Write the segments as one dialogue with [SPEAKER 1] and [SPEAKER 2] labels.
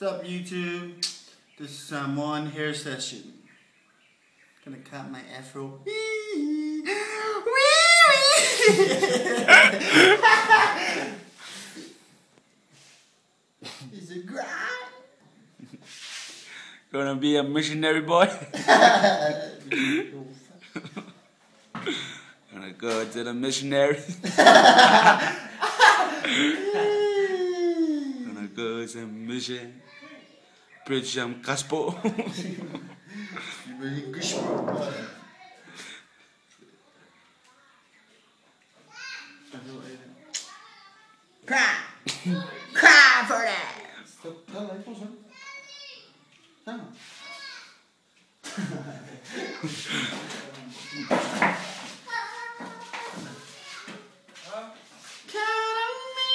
[SPEAKER 1] What's up, YouTube? This is Samoan hair session. Gonna cut my afro. It's a grind.
[SPEAKER 2] Gonna be a missionary boy. Gonna go to the missionary. Gonna go to mission. Preach some gospel.
[SPEAKER 1] You really gospel. Cry! Cry for that! Tao lấy phong xuân. Sao? Count on me.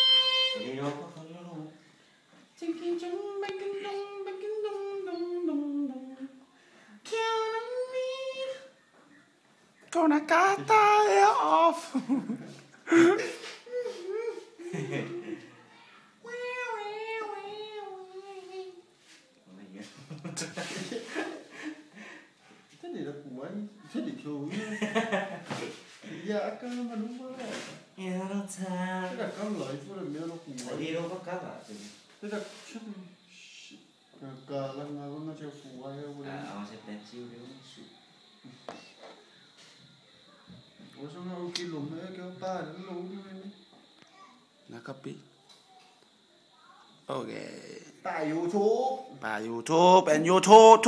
[SPEAKER 1] Thinking chung bacon dong bacon dong dong dong dong. Count on me.
[SPEAKER 2] Gonna cut the hair off.
[SPEAKER 1] Thế này là của anh, thế để thiếu dạ cơ mà đúng không?
[SPEAKER 3] Nghe nó tha.
[SPEAKER 1] Thế là con lợi cho là nó của anh.
[SPEAKER 3] Đi đâu có cắt à?
[SPEAKER 1] Thế là chút cả lần nào nó chơi phụ ai đâu đấy.
[SPEAKER 3] Ông sẽ tên chiêu đi uống sữa.
[SPEAKER 1] Ủa sao nó kia lùm nữa kêu ta nó lùm nữa.
[SPEAKER 2] Nó copy. Okay.
[SPEAKER 1] Tại YouTube.
[SPEAKER 2] By YouTube and YouTube.